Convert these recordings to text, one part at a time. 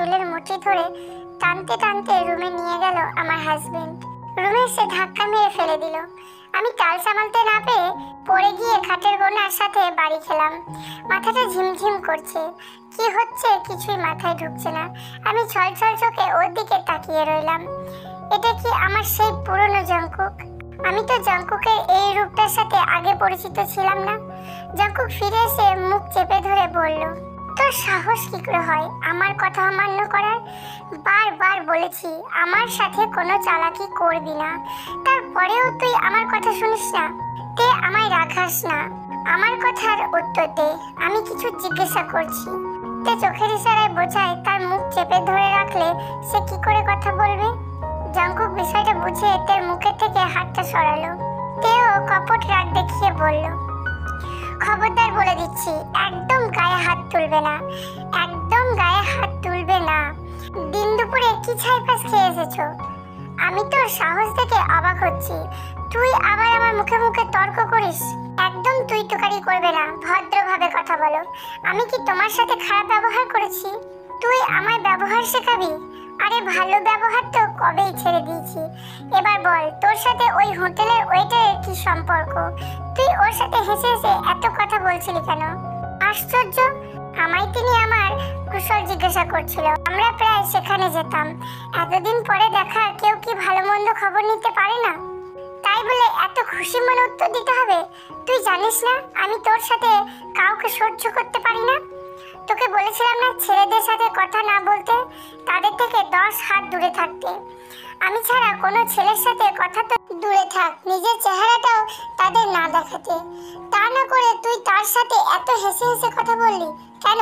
চুলের মুঠি ধরে টানতে টানতে রুমে নিয়ে গেল আমার হাজবেন্ড। রুমে এসে ধাক্কা মেরে ফেলে দিল। আমি তাল সামালতে না পেরে পড়ে গিয়ে খাটের কোণার সাথে বাড়ি খেলাম। মাথাটা ঝিমঝিম করছে, কি হচ্ছে কিছুই মাথায় ঢুকছে না। আমি ছলছল চোখে ওর দিকে তাকিয়ে রইলাম। এটা কি আমার সেই পুরনো জঙ্কুক? আমি তো জঙ্কুকের এই রূপটার সাথে আগে পরিচিত ছিলাম না। জঙ্কুক ফিরে এসে মুখ চেপে ধরে বলল, তোর সাহস কি করে হয় আমার কথা অমান্য করার? বারবার বলেছি আমার সাথে কোনো চালাকি করবি না, তারপরেও তুই আমার কথা শুনিস না। তে আমায় রাখাস না, আমার কথার উত্তর দে, আমি কিছু জিজ্ঞাসা করছি। তে চোখের ইশারায় বোঝায় তার মুখ চেপে ধরে রাখলে সে কি করে কথা বলবে। জঙ্কুক বিষয়টা বুঝে তের মুখের থেকে হাতটা সরালো। তেও কপট রাগ দেখিয়ে বলল, খবরদার বলে দিচ্ছি, একদম গায়ে হাত তুলবে না, একদম গায়ে হাত তুলবে না। দিন দুপুরে কি ছাইপাস খেয়ে এসেছো? আমি তোর সাহস দেখে অবাক হচ্ছি, তুই আবার আমার মুখে মুখে তর্ক করিস। একদম তুই টুকারি করবে না, ভদ্রভাবে কথা বলো। আমি কি তোমার সাথে খারাপ ব্যবহার করেছি? তুই আমায় ব্যবহার শেখাবি? আরে ভালো ব্যবহার তো কবেই ছেড়ে দিয়েছি। এবার বল, তোর সাথে ওই হোটেলের ওয়েটারের কি সম্পর্ক? তুই ওর সাথে হেসে হেসে এত কথা বলছিলি কেন? আশ্চর্য, আমায় তিনি আমার কুশল জিজ্ঞাসা করছিল। আমরা প্রায় সেখানে যেতাম। এতদিন পরে দেখা, কেউ কি ভালো মন্দ খবর নিতে পারে না? তাই বলে এত খুশি মনে উত্তর দিতে হবে? তুই জানিস না আমি তোর সাথে কাউকে সহ্য করতে পারি না? তোকে বলেছিলাম না ছেলেদের সাথে কথা না বলতে, তাদের থেকে 10 হাত দূরে থাকতে। আমি ছাড়া কোনো ছেলের সাথে কথা তো দূরে থাক, নিজের চেহারাটাও তাদের না দেখাতে। তা না করে তুই তার সাথে এত হেসে হেসে কথা বললি কেন?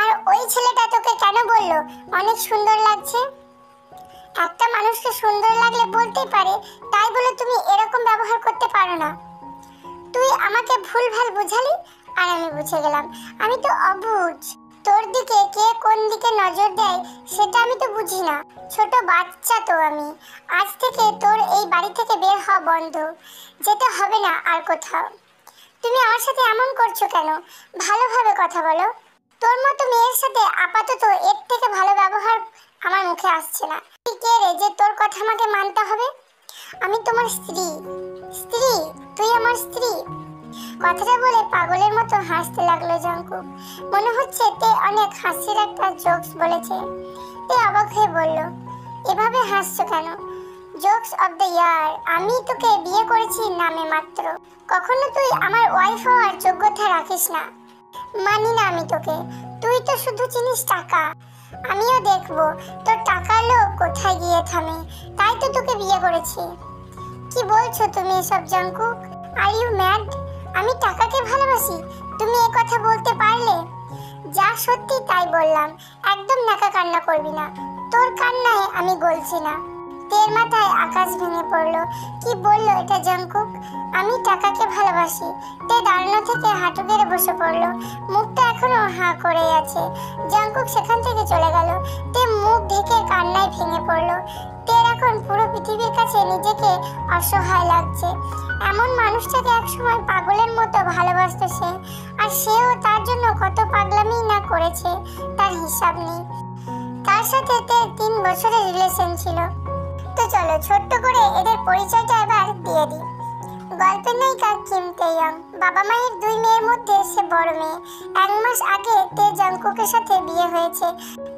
আর ওই ছেলেটা তোকে কেন বললো অনেক সুন্দর লাগছে? একটা মানুষকে সুন্দর লাগলে বলতেই পারে, তাই বলে তুমি এরকম ব্যবহার করতে পারো না। তুই আমাকে ভুলভাল বুঝালি আর আমি বুঝে গেলাম। আমি তো অবুঝ। তোর দিকে কে কোন দিকে নজর দেয় সেটা আমি তো বুঝি না। ছোট বাচ্চা তো আমি। আজ থেকে তোর এই বাড়ি থেকে বের হওয়া বন্ধ, যেতে হবে না আর কোথাও। তুমি আমার সাথে এমন করছো কেন? ভালোভাবে কথা বলো। তোর মতো মেয়ের সাথে আপাতত এর থেকে ভালো ব্যবহার আমার মুখে আসছে না। তুই কে রে যে তোর কথা আমাকে মানতে হবে? আমি তোমার স্ত্রী। স্ত্রী? তুই আমার স্ত্রী? কথাটা বলে পাগলের মতো হাসতে লাগলো জঙ্কুক। মনে হচ্ছে তে অনেক হাসির একটা জোকস বলেছে। তে অবাক হয়ে বলল, এভাবে হাসছো কেন? Jokes of the year. আমি তোকে বিয়ে করেছি নামে মাত্র, কখনো তুই আমার ওয়াইফ হওয়ার যোগ্যতা রাখিস না। মানি না আমি তোকে। তুই তো শুধু চিনিস টাকা। আমিও দেখবো তোর টাকার লোভ কোথায় গিয়ে থামে, তাই তো তোকে বিয়ে করেছি। কি বলছো তুমি এসব জঙ্কুক? Are you mad? আমি টাকাকে ভালোবাসি? তুমি এ কথা বলতে পারলে? যা সত্যি তাই বললাম, একদম নাকা কান্না করবি না। তোর কান্নায় আমি গলছি না। তের মাথায় আকাশ ভেঙে পড়লো। কি বললো এটা জঙ্কুক? আমি টাকাকে ভালোবাসি? তে দাঁড়ানো থেকে হাঁটু গেড়ে বসে পড়লো। মুখটা এখনো হাঁ করেই আছে। জঙ্কুক সেখান থেকে চলে গেল। তে মুখ ঢেকে কান্নায় ভেঙে পড়লো। তের এখন পুরো পৃথিবীর কাছে নিজেকে অসহায় লাগছে। এমন মানুষটাকে একসময় পাগলের মতো ভালোবাসতো সে, আর সেও তার জন্য কত পাগলামি না করেছে তার হিসাব নেই। তার সাথে তের 3 বছরের রিলেশন ছিল। তো চলো ছোট্ট করে এদের পরিচয়টা এবার দিয়ে দিই। গল্পের নায়িকা কিম তেইয়ং। বাবা মায়ের 2 মেয়ের মধ্যে সে বড় মেয়ে। 1 মাস আগে তে জঙ্কুকের সাথে বিয়ে হয়েছে।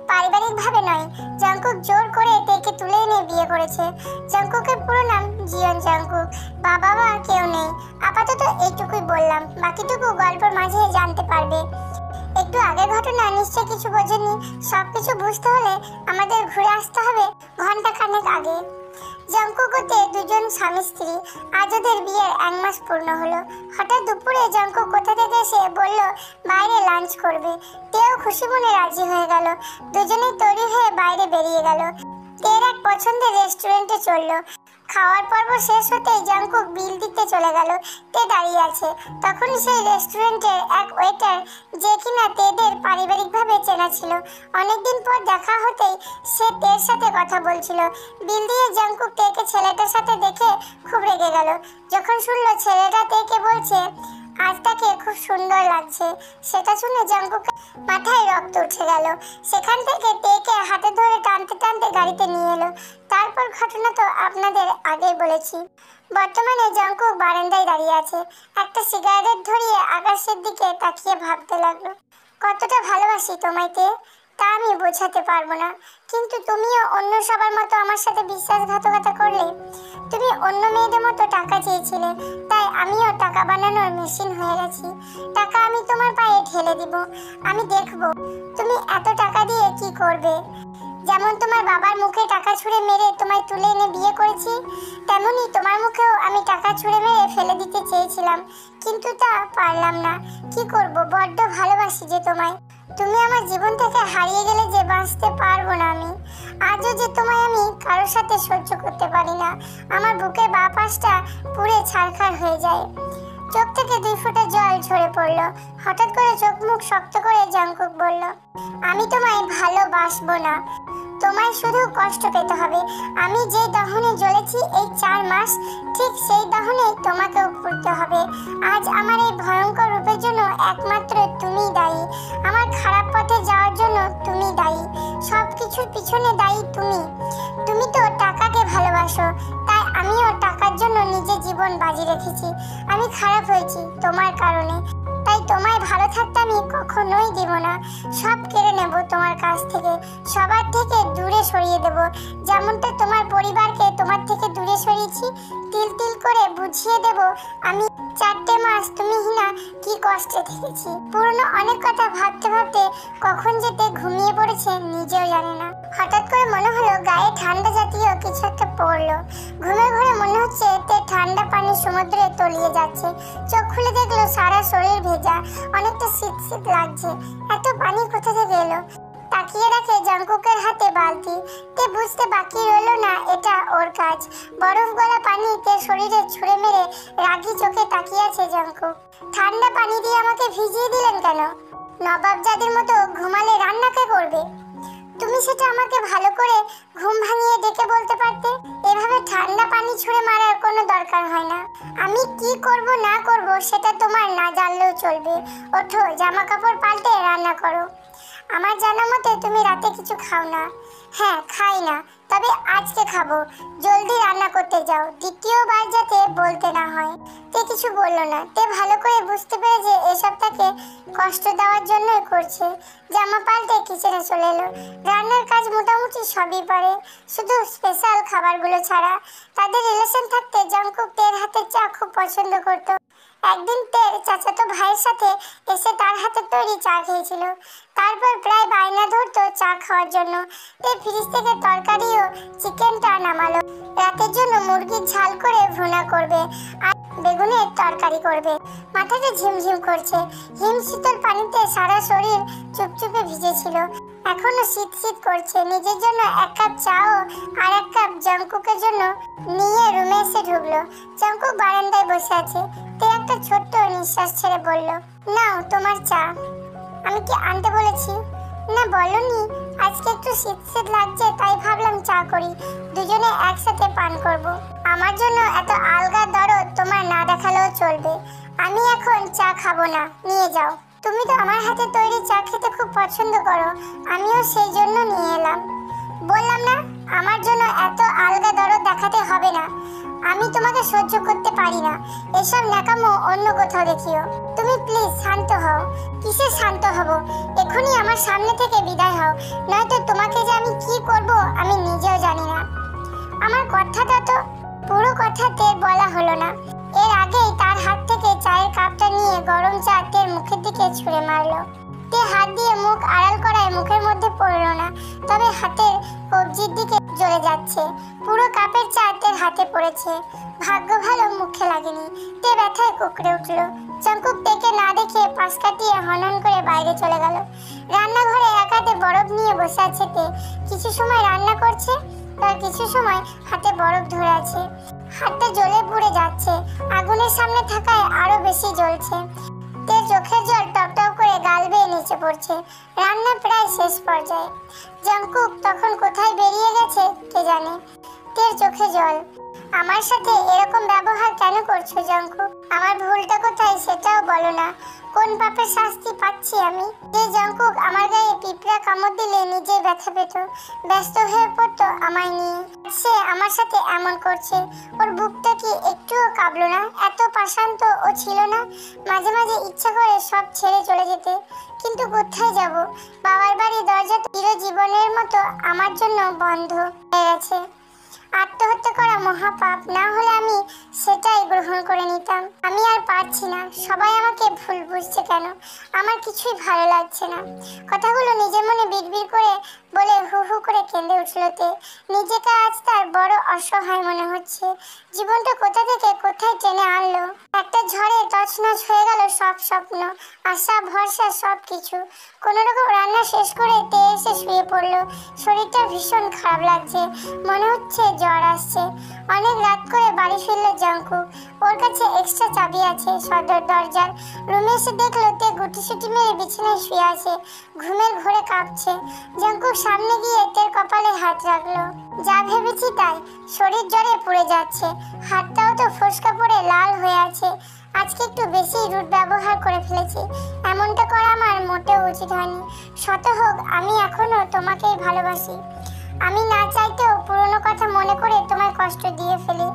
পারিবারিকভাবে নয়, জঙ্কুক জোর করে তেকে তুলে এনে বিয়ে করেছে। জঙ্কুকের পুরো নাম জিয়ন জঙ্কুক। বাবা মা কেউ নেই। আপাতত এইটুকুই বললাম, বাকিটুকু গল্পের মাঝে জানতে পারবে। একটু আগের ঘটনা নিশ্চয় কিছু বোঝেননি। সবকিছু বুঝতে হলে আমাদের ঘুরে আসতে হবে ঘন্টা খানেক আগে। জঙ্কুক ও তে দুজন স্বামী স্ত্রী। আজ ওদের বিয়ের 1 মাস পূর্ণ হলো। হঠাৎ দুপুরে জঙ্কুক কোথা থেকে এসে বলল বাইরে লাঞ্চ করবে। তেও খুশি মনে রাজি হয়ে গেল। দুজনেই তৈরি হয়ে বাইরে বেরিয়ে গেল। তের এক পছন্দের রেস্টুরেন্টে চললো। খাওয়ার পর্ব শেষ হতেই জঙ্কুক বিল দিতে চলে গেল। তে দাঁড়িয়ে আছে। তখনই সেই রেস্টুরেন্টের এক ওয়েটার, যে কিনা তেদের পারিবারিকভাবে চেনা ছিল। অনেকদিন পর দেখা হতেই সে তের সাথে কথা বলছিল। বিল দিয়ে জঙ্কুক তেকে ছেলেটার সাথে দেখে খুব রেগে গেল। যখন শুনলো ছেলেটা তেকে বলছে আজ তাকে খুব সুন্দর লাগছে। সেটা শুনে জাঙ্কুকের মাথায় রক্ত উঠে গেল। সেখান থেকে তেকে হাতে ধরে টানতে টানতে গাড়িতে নিয়ে এলো। তারপর ঘটনা তো আপনাদের আগেই বলেছি। বর্তমানে জাঙ্কুক বারান্দায় দাঁড়িয়ে আছে, একটা সিগারেট ধরিয়ে আকাশের দিকে তাকিয়ে ভাবতে লাগলো, কতটা ভালোবাসি তোমায় তে, তা আমি বোঝাতে পারবো না। কিন্তু তুমিও অন্য সবার মতো আমার সাথে বিশ্বাসঘাতকতা করলে। তুমি অন্য মেয়েদের মতো টাকা চেয়েছিলে, তাই আমিও টাকা বানানোর মেশিন হয়ে গেছি। টাকা আমি তোমার পায়ে ঢেলে দিব, আমি দেখবো তুমি এত টাকা দিয়ে কি করবে। যেমন তোমার বাবার মুখে টাকা ছুঁড়ে মেরে তোমায় তুলে এনে বিয়ে করেছি, তেমনি তোমার মুখেও আমি টাকা ছুঁড়ে মেরে ফেলে দিতে চেয়েছিলাম, কিন্তু তা পারলাম না। কি করব, বড্ড ভালোবাসি যে তোমায়। তুমি আমার জীবন থেকে হারিয়ে গেলে যে বাঁচতে পারবো না আমি। আজও যে তোমায় আমি কারোর সাথে সহ্য করতে পারি না। আমার বুকের বাঁ পাশটা পুড়ে ছারখার হয়ে যায়। চোখ থেকে 2 ফোঁটা জল ঝরে পড়ল। হঠাৎ করে চোখ মুখ শক্ত করে জাঙ্কুক বলল, আমি তোমায় ভালোবাসবো না, তোমায় শুধু কষ্ট পেতে হবে। আমি যে দহনে জ্বলেছি এই 4 মাস, ঠিক সেই দহনে তোমাকেও পুড়তে হবে। আজ আমার এই ভয়ঙ্কর রূপের জন্য একমাত্র তুমিই দায়ী। আমার খারাপ পথে যাওয়ার জন্য তুমি দায়ী। সব কিছুর পিছনে দায়ী তুমি। তুমি তো টাকাকে ভালোবাসো, তাই আমিও টাকার জন্য নিজের জীবন বাজি রেখেছি। আমি খারাপ হয়েছি তোমার কারণে, তাই তোমায় ভালো থাকতে আমি কখনোই দেব না। সব কেড়ে নেব তোমার কাছ থেকে, সবার থেকে দূরে সরিয়ে দেব। যেমনটা তোমার পরিবারকে তোমার থেকে দূরে সরিয়েছি, তিল তিল করে বুঝিয়ে দেব আমি 4টে মাস তুমিহীনা কি কষ্টে থেকেছি। পুরনো অনেক কথা ভাবতে ভাবতে কখন যেতে ঘুমিয়ে পড়েছে নিজেও জানে না। হঠাৎ করে মনে হলো গায়ে ঠান্ডা জাতীয় কিছু একটা পড়লো। ঘুমে ঘুরে মনে হচ্ছে তে ঠান্ডা পানি সমুদ্রে তলিয়ে যাচ্ছে। চোখ খুলে দেখলো সারা শরীর ভেজা, অনেকটা শীত শীত লাগছে। এত পানি কোথা থেকে এলো? তাকিয়ে দেখে জাঙ্কুকের হাতে বালতি। তে বুঝতে বাকি রইল না এটা ওর কাজ। বরফ গলা পানি তে শরীরে ছুঁড়ে মেরে রাগি চোখে তাকিয়ে আছে জাঙ্কুক। ঠান্ডা পানি দিয়ে আমাকে ভিজিয়ে দিলেন কেন? নবাবজাদের মতো ঘুমালে রান্না কে করবে? তুমি সেটা আমাকে ভালো করে ঘুম ভাঙিয়ে ডেকে বলতে পারতে। এভাবে ঠান্ডা পানি ছুঁড়ে মারার কোনো দরকার হয় না। আমি কি করব না করব সেটা তোমার না জানলেও চলবে। ওঠো, জামা কাপড় পাল্টে রান্না করো। আমার জানা মতে তুমি রাতে কিছু খাও না। হ্যাঁ, খাই না, তবে আজকে খাবো। জলদি রান্না করতে যাও, দ্বিতীয়বার যাতে বলতে না হয়। তে কিছু বলল না। তে ভালো করে বুঝতে পেরে যে এসব তাকে কষ্ট দেওয়ার জন্যই করছে। জামা পাল্টে কিচেনে চলে এলো। রান্নার কাজ মোটামুটি সবই পারে, শুধু স্পেশাল খাবারগুলো ছাড়া। তাদের রিলেশন থাকতে জাঙ্কুক তের হাতের চা খুব পছন্দ করত। একদিন তের চাচাতো ভাইয়ের সাথে এসে তার হাতে তৈরি চা খেয়েছিল। তারপর প্রায় বায়না ধরতো চা খাওয়ার জন্য। তে ফ্রিজ থেকে তরকারি ও চিকেনটা নামালো। রাতের জন্য মুরগির ঝাল করে ভুনা করবে আর বেগুনের তরকারি করবে। মাথাটা ঝিমঝিম করছে। হিম শীতল পানিতে সারা শরীর চুপচুপে ভিজেছিল। এখনো শীত শীত করছে। নিজের জন্য 1 কাপ চা ও আর 1 কাপ জাঙ্কুকের জন্য নিয়ে রুমে এসে ঢুকলো। জাঙ্কুক বারান্দায় বসে আছে। তে একটা ছোট্ট নিঃশ্বাস ছেড়ে বলল, নাও তোমার চা। আমি কি আনতে বলেছি? না, বলনি। আজকে একটু শীত শীত লাগছে, তাই ভাবলাম চা করি, দুজনে একসাথে পান করব। আমার জন্য এত আলগা দরদ তোমার না দেখালেও চলবে। আমি এখন চা খাবো না, নিয়ে যাও। তুমি তো আমার হাতে তৈরি চা খেতে খুব পছন্দ করো, আমিও সেই জন্য নিয়ে এলাম। বললাম না, আমার জন্য এত আলগা দরদ দেখাতে হবে না। আমি তোমাকে সহ্য করতে পারি না। এসব ন্যাকামো অন্য কোথাও দেখিও। তুমি প্লিজ শান্ত হও। কিসে শান্ত হব? এখনই আমার সামনে থেকে বিদায় হও, নয়তো তোমাকে যে আমি কি করব আমি নিজেও জানি না। আমার কথাটা তো পুরো কথা তের বলা হলো না। এর আগেই তার হাত থেকে চায়ের কাপটা নিয়ে গরম চা তের মুখের দিকে ছুঁড়ে মারলো। তে হাত দিয়ে মুখ আড়াল করায় মুখের মধ্যে পড়লো না, তবে হাতের কবজির দিকে জ্বলে যাচ্ছে। পুরো কাপের চা তের হাতে পড়েছে। ভাগ্য ভালো মুখে লাগেনি। তে ব্যথায় কুকড়ে উঠল। জাঙ্কুক তেকে না দেখে পাশ কাটিয়ে হনহন করে বাইরে চলে গেল। রান্নাঘরে এক হাতে বরফ নিয়ে বসে আছে তে। কিছু সময় রান্না করছে, তার কিছু সময় হাতে বরফ ধরে আছে। হাতটা জ্বলে পুড়ে যাচ্ছে। আগুনের সামনে থাকায় আরো বেশি জ্বলছে। তের চোখের জল টপটপ করে গাল বেয়ে নিচে পড়ছে। রান্না প্রায় শেষ পর্যায়ে। জাঙ্কুক তখন কোথায় বেরিয়ে গেছে কে জানে। তের চোখে জল। আমার সাথে এরকম ব্যবহার কেন করছো জাঙ্কুক? আমার ভুলটা কোথায় সেটাও বলো না। কোন পাপের শাস্তি পাচ্ছি আমি? যে জাঙ্কুক আমার গায়ে পিঁপড়া কামড় দিলে নিজেই ব্যথা পেত, ব্যস্ত হয়ে পড়তো আমায় নিয়ে, সে আমার সাথে এমন করছে। ওর বুকটা কি একটুও কাঁপলো না? এত পাষান্ত ও ছিল না? মাঝে মাঝে ইচ্ছা করে সব ছেড়ে চলে যেতে, কিন্তু কোথায় যাব? বাবার বাড়ির দরজা চিরজীবনের মতো আমার জন্য বন্ধ হয়ে গেছে। আত্মহত্যা করা মহাপাপ, না হলে আমি সেটাই গ্রহণ করে নিতাম। আমি আর পারছি না। সবাই আমাকে ভুল বুঝছে কেন? আমার কিছুই ভালো লাগছে না। কথাগুলো নিজের মনে বিড়বিড় করে বলে হু হু করে কেঁদে উঠল তে। নিজেকে আজ তার বড় অসহায় মনে হচ্ছে। জীবনটা কোথা থেকে কোথায় টেনে আনলো। একটা ঝড়ে তছনছ হয়ে গেল সব স্বপ্ন, আশা, ভরসা, সব কিছু। কোনো রকম রান্না শেষ করে তে এসে শুয়ে পড়লো। শরীরটা ভীষণ খারাপ লাগছে, মনে হচ্ছে জ্বর আসছে। অনেক রাত করে বাড়ি ফিরল জাঙ্কুক। ওর কাছে এক্সট্রা চাবি আছে সদর দরজার। রুমে এসে দেখলো তে গুটিসুটি মেরে বিছানায় শুয়ে আছে, ঘুমের ঘোরে কাঁপছে। জাঙ্কুক সামনে গিয়ে তের কপালে হাত রাখলো। যা ভেবেছি তাই, শরীর জ্বরে পুড়ে যাচ্ছে, হাতটাও তো ফোসকা পড়ে লাল হয়ে আছে। আজকে একটু বেশি রুট ব্যবহার করে ফেলেছি। এমনটা করা আমার মোটেও উচিত হয়নি। শত হোক, আমি এখনো তোমাকেই ভালোবাসি। আমি না চাইতেও পুরনো কথা মনে করে তোমায় কষ্ট দিয়ে ফেলি।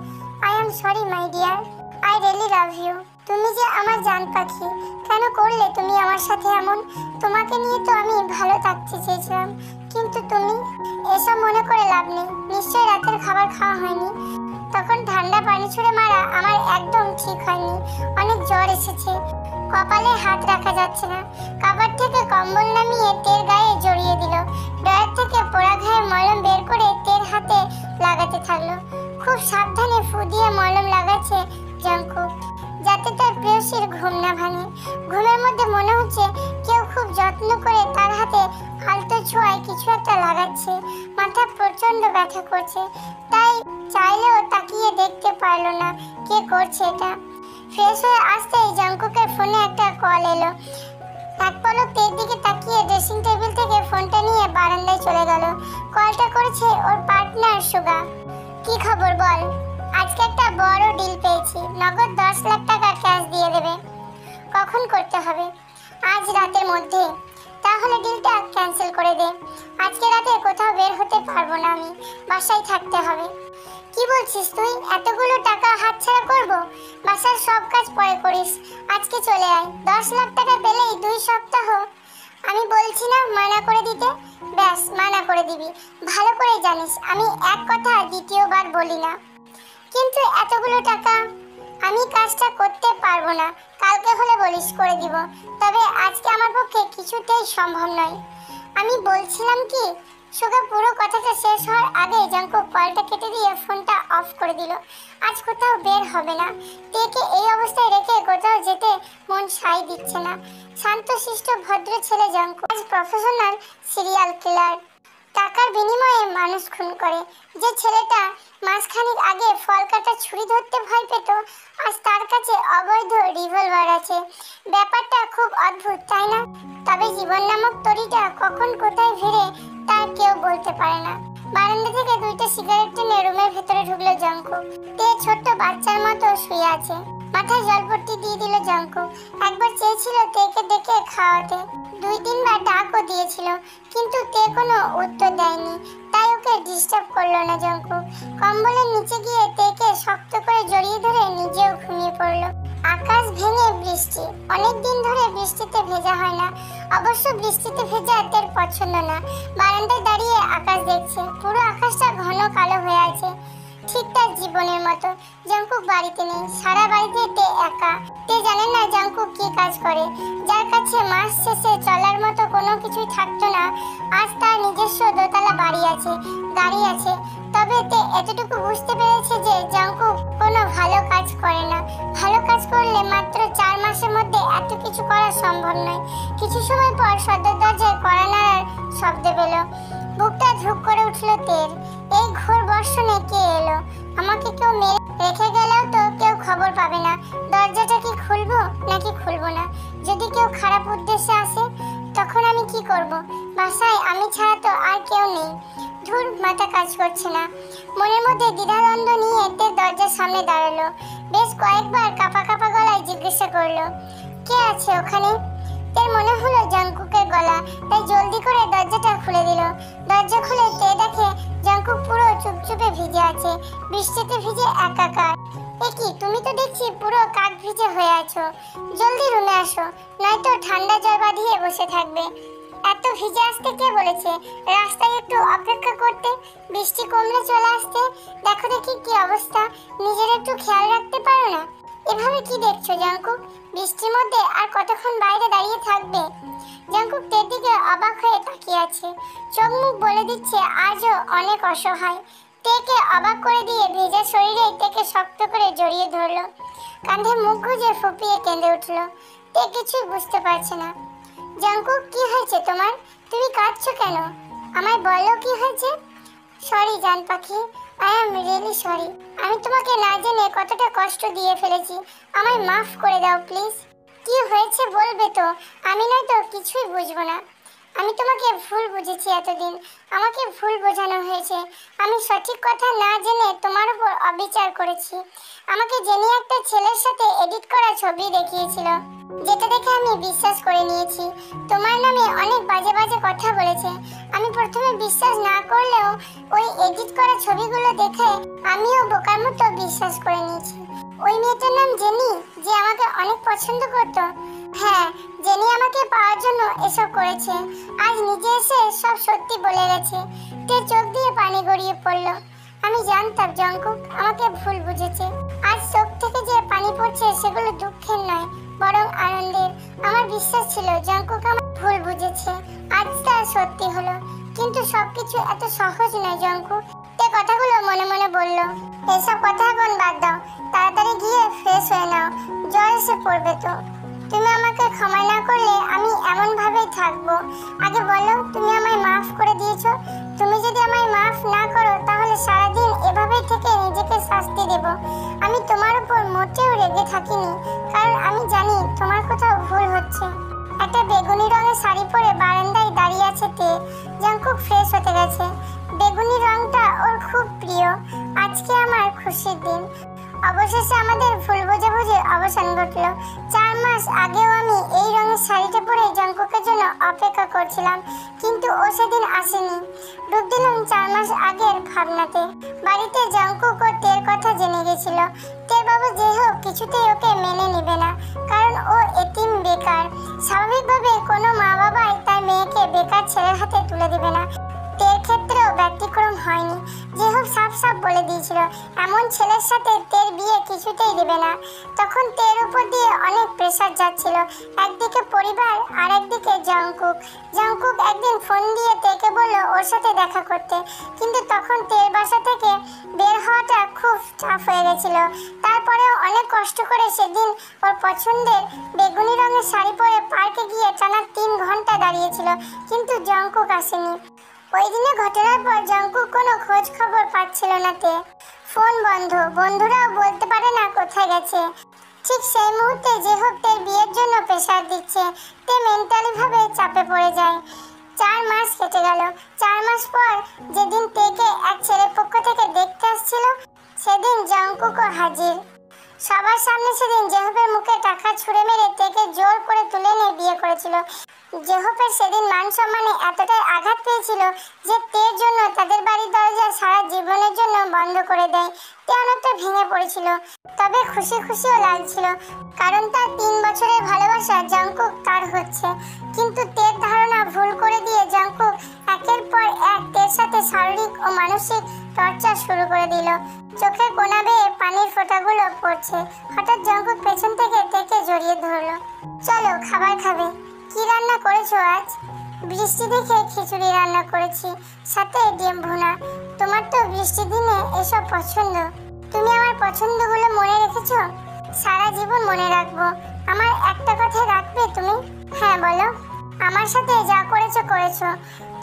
I am sorry my dear, I really love you. তুমি যে আমার জান পাখি, কেন করলে তুমি আমার সাথে এমন? তোমাকে নিয়ে তো আমি ভালো থাকতে চেয়েছিলাম, কিন্তু তুমি। এসব মনে করে লাভ নেই। নিশ্চয়ই রাতের খাবার খাওয়া হয়নি। তখন ঠান্ডা পানি ছুঁড়ে মারা আমার একদম ঠিক হয়নি। অনেক জ্বর এসেছে, কপালে হাত রাখা যাচ্ছে না। কাবার থেকে কম্বল নামিয়ে তের গায়ে জড়িয়ে দিল। ড্রয়ার থেকে পোড়া ঘায়ে মলম বের করে তের হাতে লাগাতে থাকলো। খুব সাবধানে ফু দিয়ে মলম লাগাচ্ছে জাঙ্কুক, যাতে তার প্রেয়সীর ঘুম না ভাঙে। ঘুমের মধ্যে মনে হচ্ছে কেউ খুব যত্ন করে তার হাতে আলতো ছোঁয়ায় কিছু একটা লাগাচ্ছে। মাথা প্রচন্ড ব্যথা করছে, তাই চাইলেও তাকিয়ে দেখতে পারলো না কে করছে এটা। ফ্রেশ হয়ে আসতেই জাঙ্কুকের ফোনে একটা কল এলো। এক পলক তের দিকে তাকিয়ে ড্রেসিং টেবিল থেকে ফোনটা নিয়ে বারান্দায় চলে গেল। কলটা করেছে ওর পার্টনার সুগা। কি খবর বল? আজকে একটা বড় ডিল পেয়েছি, নগদ 10 লাখ টাকা ক্যাশ দিয়ে দেবে। কখন করতে হবে? আজ রাতের মধ্যে। তাহলে ডিলটা ক্যান্সেল করে দে। আজকে রাতে কোথাও বের হতে পারবো না আমি, বাসায় থাকতে হবে। কি বলছিস তুই? এতগুলো টাকা হাতছাড়া করব? বাসার সব কাজ পরে করিস, আজকে চলে আয়। 10 লাখ টাকা পেলেই 2 সপ্তাহ। আমি বলছি না মানা করে দিতে? ব্যাস মানা করে দিবি। ভালো করে জানিস আমি এক কথা দ্বিতীয়বার বলি না। কিন্তু এতগুলো টাকা আমি কাজটা করতে পারবো না। কালকে হলে বলিস করে দিব, তবে আজকে আমার পক্ষে কিছুতেই সম্ভব নয়। আমি বলছিলাম কি, সুগা পুরো কথাটা শেষ হওয়ার আগে জাঙ্কুক কলটা কেটে দিয়ে ফোনটা অফ করে দিল। আজ কোথাও বের হবে না। তেকে এই অবস্থায় রেখে কোথাও যেতে মন সায় দিচ্ছে না। শান্তশিষ্ট ভদ্র ছেলে জাঙ্কুক আজ প্রফেশনাল সিরিয়াল কিলার। টাকার বিনিময়ে মানুষ খুন করে। যে ছেলেটা মাসখানেক আগে ফল কাটা ছুরি ধরতে ভয় পেত, আজ তার কাছে অবৈধ রিভলভার আছে। ব্যাপারটা খুব অদ্ভুত, তাই না? তবে জীবন নামক তরিটা কখন কোথায় ভিড়ে তার কেউ বলতে পারে না। বারান্দা থেকে 2টা সিগারেট টেনে রুমের ভেতরে ঢুকলো জাঙ্কুক। তে ছোট্ট বাচ্চার মতো শুয়ে আছে। মাথায় জলপট্টি দিয়ে দিল জাঙ্কুক। একবার চেয়েছিল তেকে ডেকে খাওয়াতে, 2-3 বার ডাকও দিয়েছিল, কিন্তু তে কোনো উত্তর দেয়নি। তাই ওকে ডিস্টার্ব করলো না জাঙ্কুক। কম্বলের নিচে গিয়ে তেকে শক্ত করে জড়িয়ে ধরে নিজেও ঘুমিয়ে পড়লো। আকাশ ভেঙে বৃষ্টি। অনেক দিন ধরে বৃষ্টিতে ভেজা হয় না। অবশ্য বৃষ্টিতে ভেজা তের পছন্দ না। বারান্দায় দাঁড়িয়ে আকাশ দেখছে। পুরো আকাশটা ঘন কালো হয়ে আছে, ঠিক তার জীবনের মতো। জাঙ্কুক বাড়িতে নেই, সারা বাড়িতে তে একা। তে জানে না জাঙ্কুক কি কাজ করে। যার কাছে মাস শেষে চলার মতো কোনো কিছুই থাকতো না, আজ তার নিজস্ব দোতলা বাড়ি আছে, গাড়ি আছে। তবে তে এতটুকু বুঝতে পেরেছে যে জাঙ্কুক কোনো ভালো কাজ করে না। ভালো কাজ করলে মাত্র 4 মাসের মধ্যে এত কিছু করা সম্ভব নয়। কিছু সময় পর সদর দরজায় কড়া নাড়ার শব্দ পেল। বুকটা ধুক করে উঠল তের। এই ঘোর বর্ষণে কে এলো? আমাকে কেউ মেরে রেখে গেলেও তো কেউ খবর পাবে না। দরজাটা কি খুলবো নাকি খুলবো না? যদি কেউ খারাপ উদ্দেশ্যে আসে তখন আমি কি করব? বাসায় আমি ছাড়া তো আর কেউ নেই। ধুর, মাথা কাজ করছে না। মনের মধ্যে দ্বিধাদ্বন্দ্ব নিয়ে তে দরজার সামনে দাঁড়ালো। বেশ কয়েকবার কাঁপা কাঁপা গলায় জিজ্ঞাসা করলো, কে আছে ওখানে? তের মনে হলো জাংকুকের গলা, তাই জলদি করে দরজাটা খুলে দিল। দরজা খুলে তে দেখে জাংকুক পুরো চুপচুপে ভিজে আছে, বৃষ্টিতে ভিজে একাকার। এ কি, তুমি তো দেখছি পুরো কাক ভিজে হয়ে আছো। জলদি রুমে আসো, নয়তো ঠান্ডা জ্বর বাঁধিয়ে বসে থাকবে। এত ভিজে আসতে কে বলেছে? রাস্তায় একটু অপেক্ষা করতে, বৃষ্টি কমলে চলে আসতে। দেখো দেখি কি অবস্থা, নিজের একটু খেয়াল রাখতে পারো না? এভাবে কি দেখছো জাংকুক? বৃষ্টির মধ্যে আর কতক্ষণ বাইরে দাঁড়িয়ে থাকবে? জাংকুক তের দিকে অবাক হয়ে তাকিয়ে আছে, চোখ মুখ বলে দিচ্ছে আজও অনেক অসহায়। তেকে অবাক করে দিয়ে ভেজা শরীরে তেকে শক্ত করে জড়িয়ে ধরলো, কাঁধে মুখ গুজে ফুপিয়ে কেঁদে উঠলো। তে কিছুই বুঝতে পারছে না। জাংকুক, কি হয়েছে তোমার? তুমি কাঁদছো কেন? আমায় বলো কি হয়েছে। সরি জান পাখি, আই এম রিয়েলি সরি। আমি তোমাকে না জেনে কতটা কষ্ট দিয়ে ফেলেছি, আমায় মাফ করে দাও প্লিজ। কি হয়েছে বলবে তো, আমি নয়তো কিছুই বুঝবো না। আমি তোমাকে ভুল বুঝেছি এতদিন, আমাকে ভুল বোঝানো হয়েছে। আমি সঠিক কথা না জেনে তোমার উপর অবিচার করেছি। আমাকে জেনে একটা ছেলের সাথে এডিট করা ছবি দেখিয়েছিল, যেটা দেখে আমি বিশ্বাস করে নিয়েছি। তোমার নামে অনেক বাজে বাজে কথা বলেছে। আমি প্রথমে বিশ্বাস না করলেও ওই এডিট করা ছবিগুলো দেখে আমিও বোকার মতো বিশ্বাস করে নিয়েছি। ওই মেয়েটার নাম জেনি, যে আমাকে অনেক পছন্দ করতো। হ্যাঁ, জেনি আমাকে পাওয়ার জন্য এসব করেছে। আজ নিজে এসে সব সত্যি বলে গেছে। তে চোখ দিয়ে পানি গড়িয়ে পড়লো। আমি জানতাম জাংকুক আমাকে ভুল বুঝেছে। আজ চোখ থেকে যে পানি পড়ছে সেগুলো দুঃখের নয়, বরং আনন্দের। আমার বিশ্বাস ছিল জাংকুক আমার ভুল বুঝেছে, আজ তা সত্যি হলো। কিন্তু সবকিছু এত সহজ নয় জাংকুক। তে কথাগুলো মনে মনে বলল, এসব কথা এখন বাদ দাও, তাড়াতাড়ি গিয়ে ফ্রেশ হয়ে নাও, জ্বর এসে পড়বে তো। তুমি আমাকে ক্ষমা না করলে আমি এমন ভাবেই থাকবো। আগে বলো, তুমি আমায় মাফ করে দিয়েছো? তুমি যদি আমায় মাফ না করো তাহলে সারাদিন এভাবেই থেকে নিজেকে শাস্তি দেব। আমি তোমার উপর মোটেও রেগে থাকিনি, কারণ আমি জানি তোমার কোথাও ভুল হচ্ছে। একটা বেগুনি রঙের শাড়ি পরে বারান্দায় দাঁড়িয়ে আছে তে। জাংকুক ফ্রেশ হতে গেছে। বেগুনি রংটা ওর খুব প্রিয়। আজকে আমার খুশির দিন। অবশেষে আমাদের ভুল বোঝাবুঝির অবসান ঘটলো। 4 মাস আগেও আমি এই রঙের শাড়িটা পরে জাংকুকের জন্য অপেক্ষা করছিলাম, কিন্তু ও সেদিন আসেনি। ডুব দিলাম 4 মাস আগের ভাবনাতে। বাড়িতে জাংকুক ও তের কথা জেনে গেছিল। তের বাবা যে হোক কিছুতেই ওকে মেনে নিবে না, কারণ ও এতিম বেকার। স্বাভাবিকভাবে কোনো মা বাবাই তার মেয়েকে বেকার ছেলের হাতে তুলে দিবে না। তের ক্ষেত্রেও ব্যতিক্রম হয়নি। যে হোক সাফ সাফ বলে দিয়েছিল এমন ছেলের সাথে তের বিয়ে কিছুতেই দেবে না। তখন তের উপর দিয়ে অনেক প্রেসার যাচ্ছিল, একদিকে পরিবার আর একদিকে জাংকুক। জাংকুক একদিন ফোন দিয়ে তেকে বলল ওর সাথে দেখা করতে, কিন্তু তখন তের বাসা থেকে বের হওয়াটা খুব টাফ হয়ে গেছিল। তারপরেও অনেক কষ্ট করে সেদিন ওর পছন্দের বেগুনি রঙের শাড়ি পরে পার্কে গিয়ে টানা 3 ঘন্টা দাঁড়িয়েছিল, কিন্তু জাংকুক আসেনি। ওই দিনে ঘটনার পর জাংকুক কোনো খোঁজ খবর পাচ্ছিল না তে। ফোন বন্ধ, বন্ধুরাও বলতে পারে না কোথায় গেছে। ঠিক সেই মুহূর্তে যে হোক তের বিয়ের জন্য প্রেসার দিচ্ছে। তে মেন্টালি ভাবে চাপে পড়ে যায়। 4 মাস কেটে গেল। 4 মাস পর যেদিন তেকে এক ছেলের পক্ষ থেকে দেখতে আসছিল, সেদিন জাংকুকও হাজির। সবার সামনে সেদিন জেহপের মুখে টাকা ছুঁড়ে মেরে তেকে জোর করে তুলে নিয়ে বিয়ে করেছিল। জেহপের সেদিন মান সম্মানে এতটাই আঘাত পেয়েছিল যে তের জন্য তাদের বাড়ির দরজা সারা জীবনের জন্য বন্ধ করে দেয়। তে অনেকটা ভেঙে পড়েছিল, তবে খুশি খুশিও লাগছিল, কারণ তার 3 বছরের ভালোবাসা জাংকুক তার হচ্ছে। কিন্তু তের ধারণা ভুল করে দিয়ে জাংকুক একের পর এক তের সাথে শারীরিক ও মানসিক টর্চার শুরু করে দিল। চোখে কোনা বেয়ে পানির ফোঁটাগুলো পড়ছে। হঠাৎ জাংকুক পেছন থেকে তেকে জড়িয়ে ধরলো। চলো খাবার খাবে। কি রান্না করেছো আজ? বৃষ্টি দেখে খিচুড়ি রান্না করেছি, সাথে ডিম ভুনা। তোমার তো বৃষ্টির দিনে এসব পছন্দ। তুমি আমার পছন্দগুলো মনে রেখেছো? সারা জীবন মনে রাখবো। আমার একটা কথা রাখবে তুমি? হ্যাঁ বলো। আমার সাথে যা করেছো করেছো,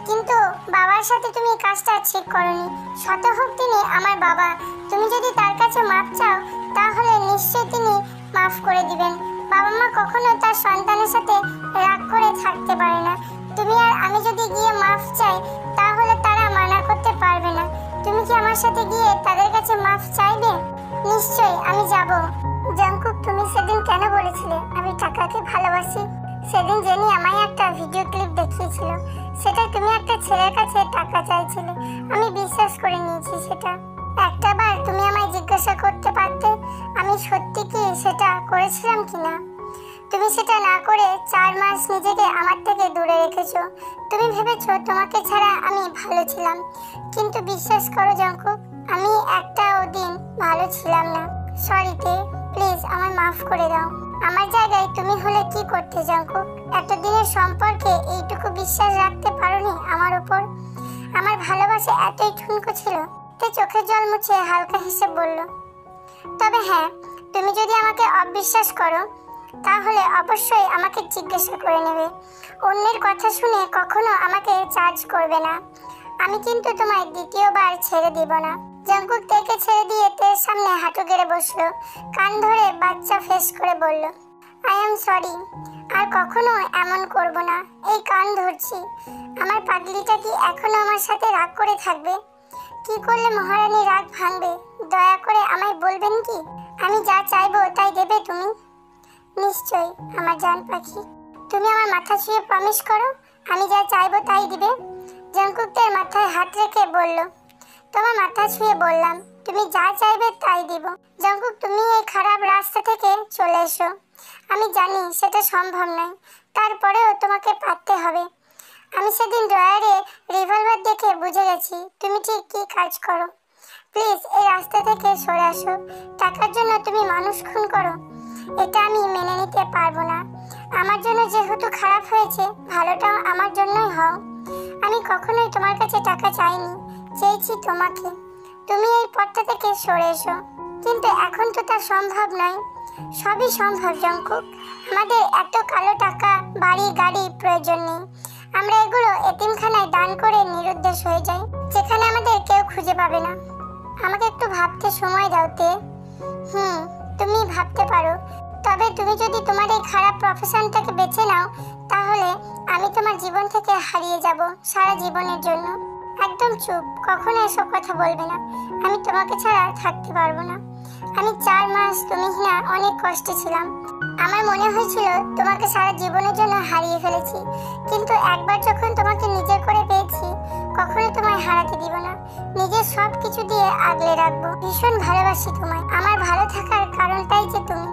কিন্তু বাবার সাথে তুমি কাজটা ঠিক করনি। শত হোক তিনি আমার বাবা। তুমি যদি তার কাছে মাপ চাও তাহলে নিশ্চয়ই তিনি মাফ করে দিবেন। বাবা মা কখনো তার সন্তানের সাথে রাগ করে থাকতে পারে না। তুমি আর আমি যদি গিয়ে মাফ চাই তাহলে তারা মানা করতে পারবে না। তুমি কি আমার সাথে গিয়ে তাদের কাছে মাফ চাইবে? নিশ্চয়ই আমি যাব। জাংকুক, তুমি সেদিন কেন বলেছিলে আমি টাকাকে ভালোবাসি? সেদিন জেনি আমায় একটা ভিডিও ক্লিপ দেখিয়েছিল, সেটাই তুমি একটা ছেলের কাছে টাকা চাইছিলে। আমি বিশ্বাস করে নিয়েছি সেটা। একটাবার তুমি আমায় জিজ্ঞাসা করতে পারতে আমি সত্যি কি সেটা করেছিলাম কিনা। তুমি সেটা না করে 4 মাস নিজেকে আমার থেকে দূরে রেখেছো। তুমি ভেবেছো তোমাকে ছাড়া আমি ভালো ছিলাম, কিন্তু বিশ্বাস করো জাংকুক, আমি একটাও দিন ভালো ছিলাম না। সরি তে, প্লিজ আমায় মাফ করে দাও। আমার জায়গায় তুমি হলে কি করতে জাংকুক? এতদিনের সম্পর্কে এইটুকু বিশ্বাস রাখতে পারোনি আমার উপর? আমার ভালোবাসা এতই ঠুনকো ছিল? তে চোখের জল মুছে হালকা হেসে বলল, তবে হ্যাঁ, তুমি যদি আমাকে অবিশ্বাস করো তাহলে অবশ্যই আমাকে জিজ্ঞাসা করে নেবে। অন্যের কথা শুনে কখনো আমাকে চার্জ করবে না। আমি কিন্তু তোমায় দ্বিতীয়বার ছেড়ে দিব না। জাংকুক তেকে ছেড়ে দিয়ে তের সামনে হাঁটু গেড়ে বসলো, কান ধরে বাচ্চা ফেস করে বলল, আই এম সরি, আর কখনো এমন করব না। এই কান ধরছি। আমার পাগলিটা কি এখনো আমার সাথে রাগ করে থাকবে? কি করলে মহারানী রাগ ভাঙবে? দয়া করে আমায় বলবেন কি? আমি যা চাইবো তাই দেবে তুমি? নিশ্চয়ই আমার জান পাখি। তুমি আমার মাথা ছুঁয়ে প্রমিস করো আমি যা চাইবো তাই দিবে। জাংকুক তের মাথায় হাত রেখে বলল, তোমার মাথা ছুঁয়ে বললাম তুমি যা চাইবে তাই দিব। জাংকুক, তুমি এই খারাপ রাস্তা থেকে চলে এসো। আমি জানি সেটা সম্ভব নয়, তারপরেও তোমাকে পারতে হবে। আমি সেদিন ড্রয়ারে রিভলভার দেখে বুঝে গেছি তুমি ঠিক কি কাজ করো। প্লিজ এই রাস্তা থেকে সরে আসো। টাকার জন্য তুমি মানুষ খুন করো, এটা আমি মেনে নিতে পারবো না। আমার জন্য যেহেতু খারাপ হয়েছে, ভালোটাও আমার জন্যই হও। আমি কখনোই তোমার কাছে টাকা চাইনি, চেয়েছি তোমাকে। তুমি এই পথটা থেকে সরে এসো। কিন্তু এখন তো তা সম্ভব নয়। সবই সম্ভব জাংকুক। আমাদের এত কালো টাকা, বাড়ি, গাড়ি প্রয়োজন নেই। আমরা এগুলো এতিমখানায় দান করে নিরুদ্দেশ হয়ে যাই, যেখানে আমাদের কেউ খুঁজে পাবে না। আমাকে একটু ভাবতে সময় দাও তে। তুমি ভাবতে পারো, তবে তুমি যদি তোমার এই খারাপ প্রফেশনটাকে বেছে নাও তাহলে আমি তোমার জীবন থেকে হারিয়ে যাব সারা জীবনের জন্য। একদম চুপ, কখনো এসব কথা বলবে না। আমি তোমাকে ছাড়া থাকতে পারবো না। আমি 4 মাস তুমিহীনা অনেক কষ্টে ছিলাম। আমার মনে হয়েছিল তোমাকে সারা জীবনের জন্য হারিয়ে ফেলেছি, কিন্তু একবার যখন তোমাকে নিজের করে পেয়েছি কখনো তোমায় হারাতে দিব না। নিজের সব কিছু দিয়ে আগলে রাখবো। ভীষণ ভালোবাসি তোমায়। আমার ভালো থাকার কারণটাই যে তুমি।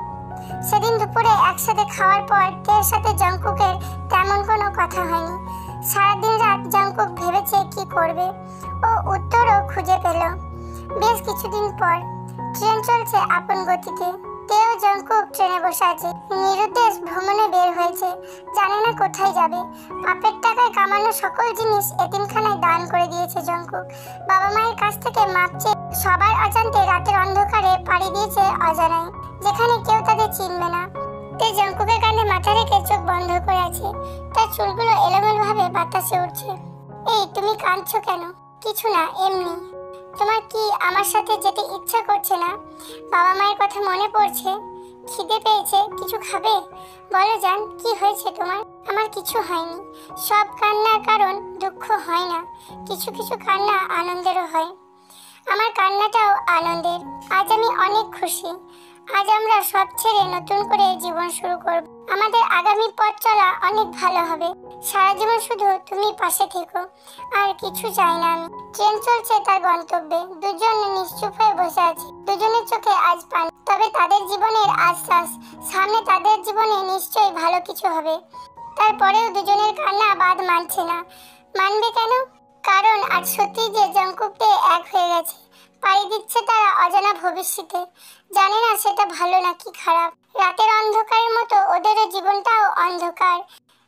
সেদিন দুপুরে একসাথে খাওয়ার পর তের সাথে জাংকুকের তেমন কোনো কথা হয়নি। সারাদিন রাত জাংকুক ভেবেছে কি করবে, ও উত্তরও খুঁজে পেল। বেশ কিছুদিন পর ট্রেন চলছে আপন গতিতে। তেও জাংকুক ট্রেনে বসে আছে। নিরুদ্দেশ ভ্রমণে বের হয়েছে, জানে না কোথায় যাবে। বাপের টাকায় কামানো সকল জিনিস এতিমখানায় দান করে দিয়েছে জাংকুক। বাবা মায়ের কাছ থেকে মাপ চেয়ে সবার অজান্তে রাতের অন্ধকারে পাড়ি দিয়েছে অজানায়, যেখানে কেউ তাদের চিনবে না। তে জাংকুকের কাঁধে মাথা রেখে চোখ বন্ধ করে আছে। তার চুলগুলো এলোমেলো ভাবে বাতাসে উঠছে। এই, তুমি কাঁদছো কেন? কিছু না, এমনি। তোমার কি আমার সাথে যেতে ইচ্ছা করছে না? বাবা মায়ের কথা মনে পড়ছে? খিদে পেয়েছে? কিছু খাবে? বলো জান, কি হয়েছে তোমার? আমার কিছু হয়নি। সব কান্নার কারণ দুঃখ হয় না, কিছু কিছু কান্না আনন্দেরও হয়। আমার কান্নাটাও আনন্দের। আজ আমি অনেক খুশি। আজ আমরা সব ছেড়ে নতুন করে জীবন শুরু করব। আমাদের আগামী পথ চলা অনেক ভালো হবে। সারা জীবন শুধু তুমি পাশে থেকো, আর কিছু চাই না আমি। ট্রেন চলছে তার গন্তব্যে। দুজন নিশ্চুপ হয়ে বসে আছে। দুজনের চোখে আজ পানি, তবে তাদের জীবনের আশ্বাস সামনে তাদের জীবনে নিশ্চয়ই ভালো কিছু হবে। তারপরেও দুজনের কান্না বাদ মানছে না। মানবে কেন? কারণ আজ সত্যি যে জাংকুকতে এক হয়ে গেছে। পাড়ি দিচ্ছে তারা অজানা ভবিষ্যতে। জানে না সেটা ভালো নাকি খারাপ। রাতের অন্ধকারের মতো ওদেরও জীবনটাও অন্ধকার।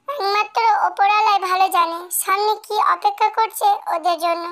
একমাত্র ওপরওয়ালাই ভালো জানে সামনে কি অপেক্ষা করছে ওদের জন্য।